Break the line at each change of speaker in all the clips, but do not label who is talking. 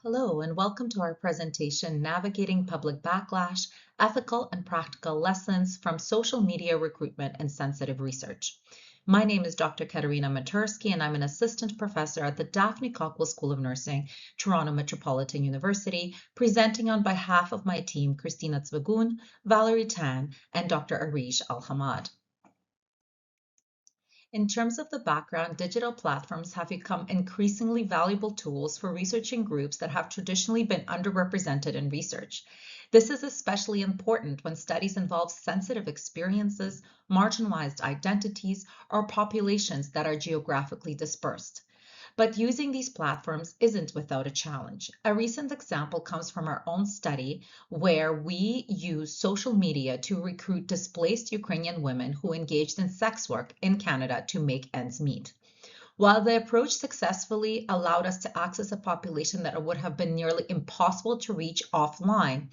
Hello, and welcome to our presentation, Navigating Public Backlash, Ethical and Practical Lessons from Social Media Recruitment and Sensitive Research. My name is Dr. Kateryna, and I'm an assistant professor at the Daphne Cockwell School of Nursing, Toronto Metropolitan University, presenting on behalf of my team, Kristina TSVYGUN, Valerie and Dr. AL-HAMAD. In terms of the background, digital platforms have become increasingly valuable tools for researching groups that have traditionally been underrepresented in research. This is especially important when studies involve sensitive experiences, marginalized identities, or populations that are geographically dispersed. But using these platforms isn't without a challenge. A recent example comes from our own study where we used social media to recruit displaced Ukrainian women who engaged in sex work in Canada to make ends meet. While the approach successfully allowed us to access a population that would have been nearly impossible to reach offline,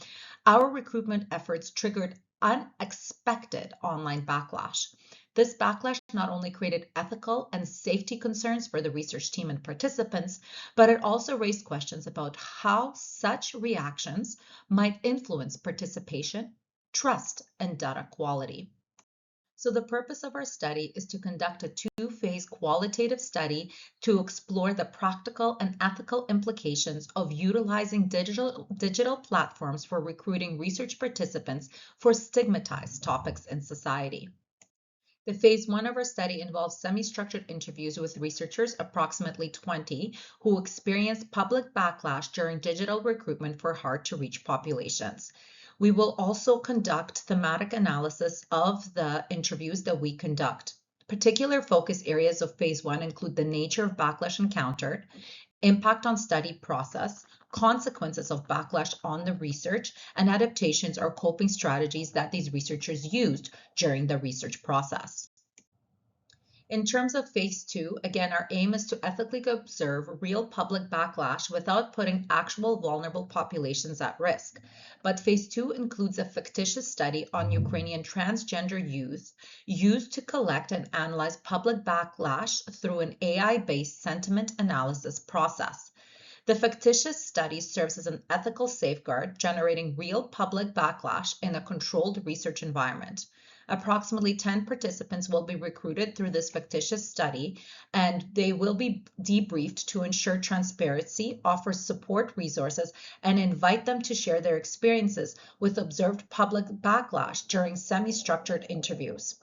our recruitment efforts triggered unexpected online backlash. This backlash not only created ethical and safety concerns for the research team and participants, but it also raised questions about how such reactions might influence participation, trust, and data quality. So the purpose of our study is to conduct a two-phase qualitative study to explore the practical and ethical implications of utilizing digital platforms for recruiting research participants for stigmatized topics in society. The phase 1 of our study involves semi-structured interviews with researchers, approximately 20, who experienced public backlash during digital recruitment for hard-to-reach populations. We will also conduct thematic analysis of the interviews that we conduct. Particular focus areas of phase 1 include the nature of backlash encountered, impact on study process, consequences of backlash on the research, and adaptations or coping strategies that these researchers used during the research process. In terms of phase 2, again, our aim is to ethically observe real public backlash without putting actual vulnerable populations at risk. But phase 2 includes a fictitious study on Ukrainian transgender youth used to collect and analyze public backlash through an AI-based sentiment analysis process. The fictitious study serves as an ethical safeguard, generating real public backlash in a controlled research environment. Approximately 10 participants will be recruited through this fictitious study, and they will be debriefed to ensure transparency, offer support resources, and invite them to share their experiences with observed public backlash during semi-structured interviews.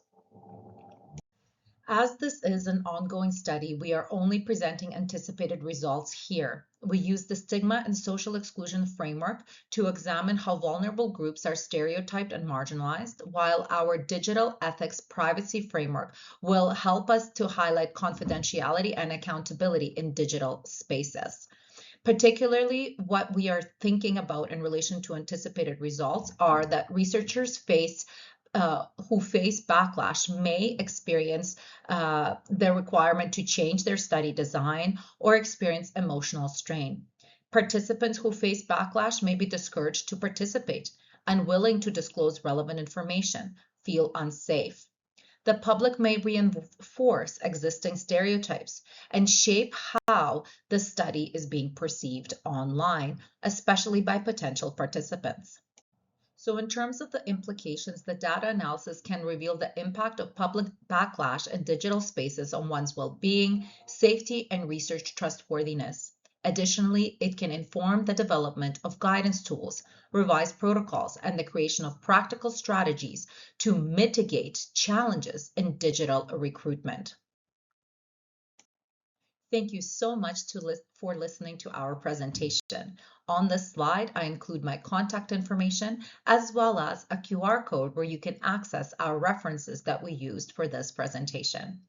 As this is an ongoing study, we are only presenting anticipated results here. We use the stigma and social exclusion framework to examine how vulnerable groups are stereotyped and marginalized, while our digital ethics privacy framework will help us to highlight confidentiality and accountability in digital spaces. Particularly, what we are thinking about in relation to anticipated results are that researchers who face backlash may experience the requirement to change their study design or experience emotional strain. Participants who face backlash may be discouraged to participate, unwilling to disclose relevant information, feel unsafe. The public may reinforce existing stereotypes and shape how the study is being perceived online, especially by potential participants. So in terms of the implications, the data analysis can reveal the impact of public backlash in digital spaces on one's well-being, safety, and research trustworthiness. Additionally, it can inform the development of guidance tools, revised protocols, and the creation of practical strategies to mitigate challenges in digital recruitment. Thank you so much for listening to our presentation. On this slide, I include my contact information as well as a QR code where you can access our references that we used for this presentation.